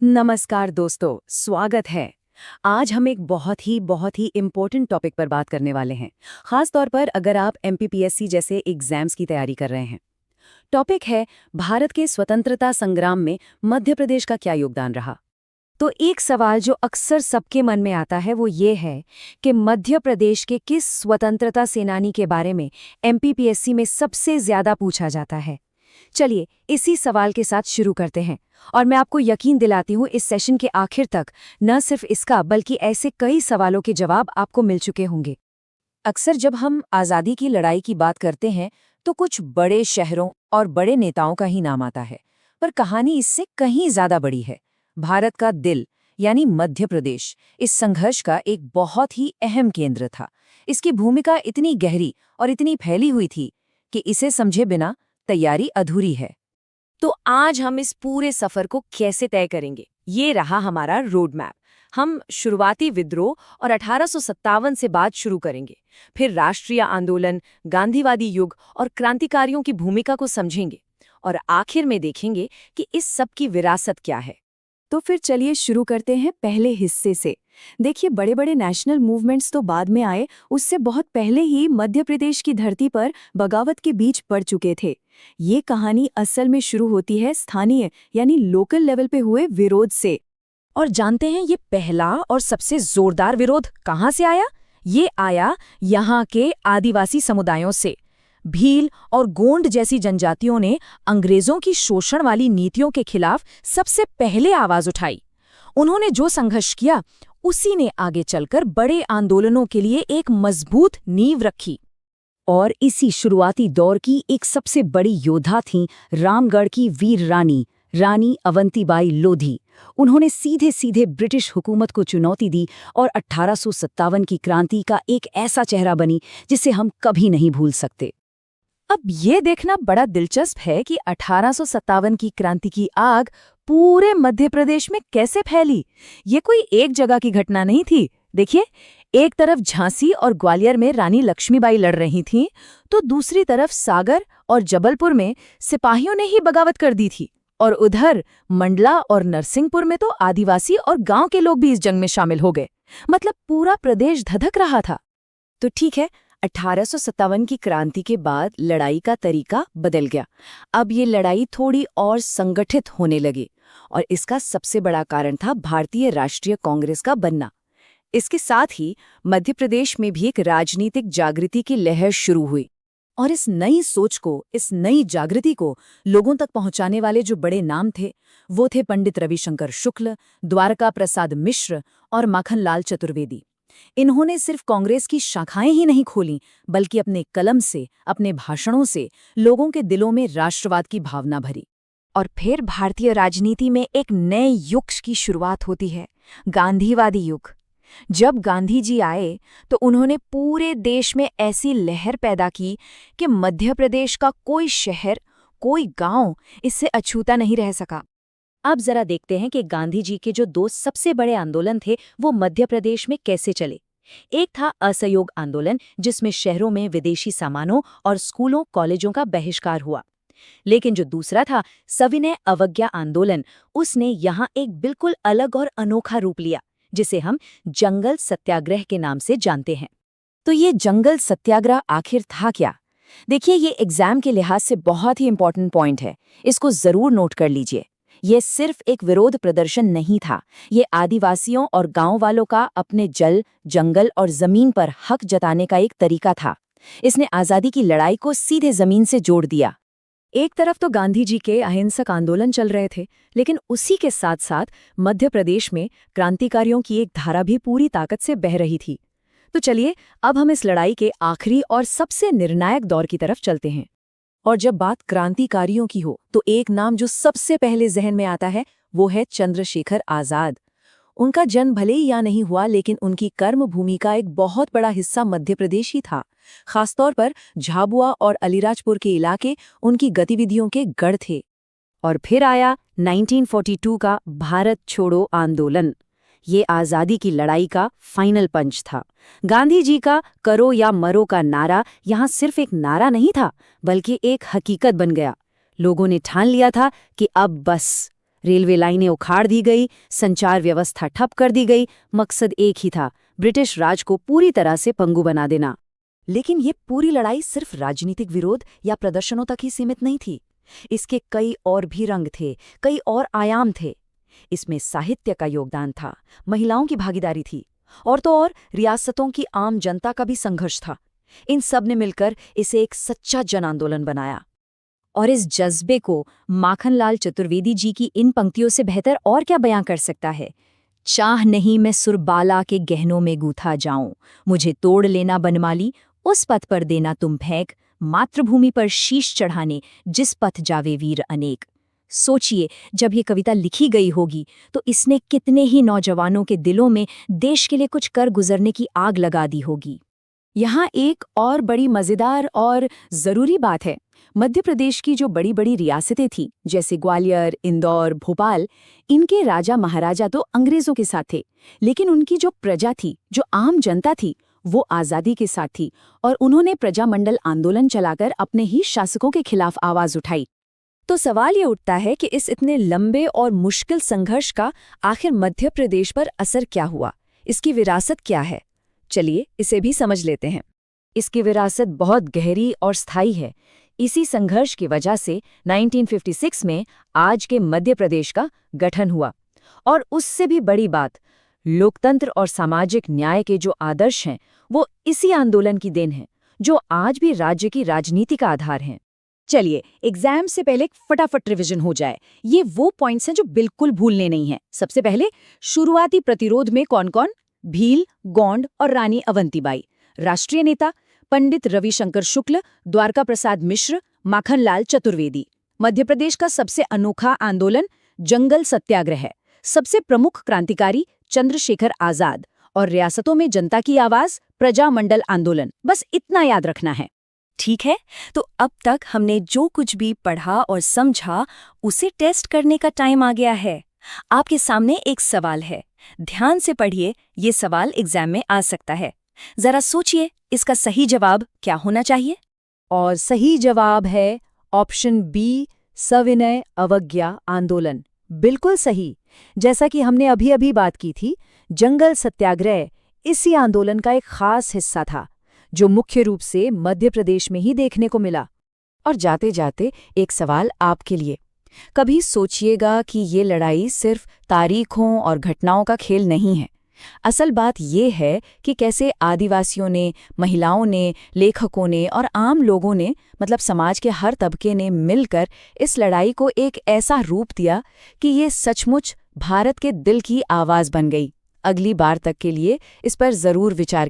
नमस्कार दोस्तों, स्वागत है। आज हम एक बहुत ही इम्पोर्टेंट टॉपिक पर बात करने वाले हैं, खास तौर पर अगर आप एमपीपीएससी जैसे एग्जाम्स की तैयारी कर रहे हैं। टॉपिक है भारत के स्वतंत्रता संग्राम में मध्य प्रदेश का क्या योगदान रहा। तो एक सवाल जो अक्सर सबके मन में आता है वो ये है कि मध्य प्रदेश के किस स्वतंत्रता सेनानी के बारे में एमपीपीएससी में सबसे ज्यादा पूछा जाता है। चलिए इसी सवाल के साथ शुरू करते हैं और मैं आपको यकीन दिलाती हूँ इस सेशन के आखिर तक न सिर्फ इसका बल्कि ऐसे कई सवालों के जवाब आपको मिल चुके होंगे। अक्सर जब हम आज़ादी की लड़ाई की बात करते हैं तो कुछ बड़े शहरों और बड़े नेताओं का ही नाम आता है, पर कहानी इससे कहीं ज्यादा बड़ी है। भारत का दिल यानी मध्य प्रदेश इस संघर्ष का एक बहुत ही अहम केंद्र था। इसकी भूमिका इतनी गहरी और इतनी फैली हुई थी कि इसे समझे बिना तैयारी अधूरी है। तो आज हम इस पूरे सफर को कैसे तय करेंगे, ये रहा हमारा रोड मैप। हम शुरुआती विद्रोह और 1857 से बात शुरू करेंगे, फिर राष्ट्रीय आंदोलन, गांधीवादी युग और क्रांतिकारियों की भूमिका को समझेंगे और आखिर में देखेंगे कि इस सब की विरासत क्या है। तो फिर चलिए शुरू करते हैं पहले हिस्से से। देखिए, बड़े बड़े नेशनल मूवमेंट्स तो बाद में आए, उससे बहुत पहले ही मध्य प्रदेश की धरती पर बगावत के बीच पड़ चुके थे। ये कहानी असल में शुरू होती है स्थानीय यानी लोकल लेवल पे हुए विरोध से। और जानते हैं ये पहला और सबसे जोरदार विरोध कहाँ से आया? ये आया यहाँ के आदिवासी समुदायों से। भील और गोंड जैसी जनजातियों ने अंग्रेजों की शोषण वाली नीतियों के खिलाफ सबसे पहले आवाज उठाई। उन्होंने जो संघर्ष किया उसी ने आगे चलकर बड़े आंदोलनों के लिए एक मजबूत नींव रखी। और इसी शुरुआती दौर की एक सबसे बड़ी योद्धा थीं रामगढ़ की वीर रानी रानी अवंतीबाई लोधी। उन्होंने सीधे सीधे ब्रिटिश हुकूमत को चुनौती दी और 1857 की क्रांति का एक ऐसा चेहरा बनी जिसे हम कभी नहीं भूल सकते। अब ये देखना बड़ा दिलचस्प है कि 1857 की क्रांति की आग पूरे मध्य प्रदेश में कैसे फैली। ये कोई एक जगह की घटना नहीं थी। देखिए, एक तरफ झांसी और ग्वालियर में रानी लक्ष्मीबाई लड़ रही थीं, तो दूसरी तरफ सागर और जबलपुर में सिपाहियों ने ही बगावत कर दी थी। और उधर मंडला और नरसिंहपुर में तो आदिवासी और गांव के लोग भी इस जंग में शामिल हो गए। मतलब पूरा प्रदेश धधक रहा था। तो ठीक है, 1857 की क्रांति के बाद लड़ाई का तरीका बदल गया। अब ये लड़ाई थोड़ी और संगठित होने लगी और इसका सबसे बड़ा कारण था भारतीय राष्ट्रीय कांग्रेस का बनना। इसके साथ ही मध्य प्रदेश में भी एक राजनीतिक जागृति की लहर शुरू हुई और इस नई सोच को, इस नई जागृति को लोगों तक पहुंचाने वाले जो बड़े नाम थे वो थे पंडित रविशंकर शुक्ल, द्वारका प्रसाद मिश्र और माखनलाल चतुर्वेदी। इन्होंने सिर्फ कांग्रेस की शाखाएं ही नहीं खोलीं, बल्कि अपने कलम से, अपने भाषणों से लोगों के दिलों में राष्ट्रवाद की भावना भरी। और फिर भारतीय राजनीति में एक नए युग की शुरुआत होती है, गांधीवादी युग। जब गांधी जी आए तो उन्होंने पूरे देश में ऐसी लहर पैदा की कि मध्य प्रदेश का कोई शहर, कोई गांव इससे अछूता नहीं रह सका। अब जरा देखते हैं कि गांधी जी के जो दो सबसे बड़े आंदोलन थे वो मध्य प्रदेश में कैसे चले। एक था असहयोग आंदोलन, जिसमें शहरों में विदेशी सामानों और स्कूलों कॉलेजों का बहिष्कार हुआ। लेकिन जो दूसरा था सविनय अवज्ञा आंदोलन, उसने यहाँ एक बिल्कुल अलग और अनोखा रूप लिया, जिसे हम जंगल सत्याग्रह के नाम से जानते हैं। तो ये जंगल सत्याग्रह आखिर था क्या? देखिए, ये एग्जाम के लिहाज से बहुत ही इंपॉर्टेंट पॉइंट है, इसको जरूर नोट कर लीजिए। ये सिर्फ एक विरोध प्रदर्शन नहीं था, ये आदिवासियों और गांव वालों का अपने जल, जंगल और जमीन पर हक जताने का एक तरीका था। इसने आज़ादी की लड़ाई को सीधे जमीन से जोड़ दिया। एक तरफ तो गांधी जी के अहिंसक आंदोलन चल रहे थे, लेकिन उसी के साथ साथ मध्य प्रदेश में क्रांतिकारियों की एक धारा भी पूरी ताकत से बह रही थी। तो चलिए अब हम इस लड़ाई के आखिरी और सबसे निर्णायक दौर की तरफ चलते हैं। और जब बात क्रांतिकारियों की हो तो एक नाम जो सबसे पहले जहन में आता है वो है चंद्रशेखर आजाद। उनका जन्म भले ही यहाँ नहीं हुआ, लेकिन उनकी कर्मभूमि का एक बहुत बड़ा हिस्सा मध्य प्रदेश ही था। खासतौर पर झाबुआ और अलीराजपुर के इलाके उनकी गतिविधियों के गढ़ थे। और फिर आया 1942 का भारत छोड़ो आंदोलन। ये आज़ादी की लड़ाई का फाइनल पंच था। गांधी जी का करो या मरो का नारा यहाँ सिर्फ एक नारा नहीं था, बल्कि एक हकीकत बन गया। लोगों ने ठान लिया था कि अब बस, रेलवे लाइनें उखाड़ दी गई, संचार व्यवस्था ठप कर दी गई। मकसद एक ही था, ब्रिटिश राज को पूरी तरह से पंगु बना देना। लेकिन ये पूरी लड़ाई सिर्फ राजनीतिक विरोध या प्रदर्शनों तक ही सीमित नहीं थी। इसके कई और भी रंग थे, कई और आयाम थे। इसमें साहित्य का योगदान था, महिलाओं की भागीदारी थी, और तो और रियासतों की आम जनता का भी संघर्ष था। इन सब ने मिलकर इसे एक सच्चा जन आंदोलन बनाया। और इस जज्बे को माखनलाल चतुर्वेदी जी की इन पंक्तियों से बेहतर और क्या बयां कर सकता है? चाह नहीं मैं सुरबाला के गहनों में गूथा जाऊं, मुझे तोड़ लेना बनमाली, उस पथ पर देना तुम फेंक, मातृभूमि पर शीश चढ़ाने जिस पथ जावे वीर अनेक। सोचिए, जब ये कविता लिखी गई होगी तो इसने कितने ही नौजवानों के दिलों में देश के लिए कुछ कर गुजरने की आग लगा दी होगी। यहाँ एक और बड़ी मजेदार और जरूरी बात है। मध्य प्रदेश की जो बड़ी बड़ी रियासतें थीं, जैसे ग्वालियर, इंदौर, भोपाल, इनके राजा महाराजा तो अंग्रेजों के साथ थे, लेकिन उनकी जो प्रजा थी, जो आम जनता थी, वो आज़ादी के साथ थी, और उन्होंने प्रजामंडल आंदोलन चलाकर अपने ही शासकों के खिलाफ आवाज उठाई। तो सवाल ये उठता है कि इस इतने लंबे और मुश्किल संघर्ष का आखिर मध्य प्रदेश पर असर क्या हुआ? इसकी विरासत क्या है? चलिए इसे भी समझ लेते हैं। इसकी विरासत बहुत गहरी और स्थायी है। इसी संघर्ष की वजह से 1956 में आज के मध्य प्रदेश का गठन हुआ। और उससे भी बड़ी बात, लोकतंत्र और सामाजिक न्याय के जो आदर्श हैं, वो इसी आंदोलन की देन है, जो आज भी राज्य की राजनीति का आधार हैं। चलिए एग्जाम से पहले एक फटाफट रिवीजन हो जाए। ये वो पॉइंट्स हैं जो बिल्कुल भूलने नहीं हैं। सबसे पहले, शुरुआती प्रतिरोध में कौन कौन? भील, गोंड और रानी अवंतीबाई। राष्ट्रीय नेता पंडित रविशंकर शुक्ल, द्वारका प्रसाद मिश्र, माखनलाल चतुर्वेदी। मध्य प्रदेश का सबसे अनोखा आंदोलन जंगल सत्याग्रह है। सबसे प्रमुख क्रांतिकारी चंद्रशेखर आजाद। और रियासतों में जनता की आवाज प्रजामंडल आंदोलन। बस इतना याद रखना है। ठीक है, तो अब तक हमने जो कुछ भी पढ़ा और समझा, उसे टेस्ट करने का टाइम आ गया है। आपके सामने एक सवाल है, ध्यान से पढ़िए, ये सवाल एग्जाम में आ सकता है। जरा सोचिए, इसका सही जवाब क्या होना चाहिए? और सही जवाब है ऑप्शन बी, सविनय अवज्ञा आंदोलन। बिल्कुल सही। जैसा कि हमने अभी अभी बात की थी, जंगल सत्याग्रह इसी आंदोलन का एक खास हिस्सा था, जो मुख्य रूप से मध्य प्रदेश में ही देखने को मिला। और जाते जाते एक सवाल आपके लिए। कभी सोचिएगा कि ये लड़ाई सिर्फ तारीखों और घटनाओं का खेल नहीं है। असल बात ये है कि कैसे आदिवासियों ने, महिलाओं ने, लेखकों ने और आम लोगों ने, मतलब समाज के हर तबके ने मिलकर इस लड़ाई को एक ऐसा रूप दिया कि ये सचमुच भारत के दिल की आवाज़ बन गई। अगली बार तक के लिए इस पर ज़रूर विचार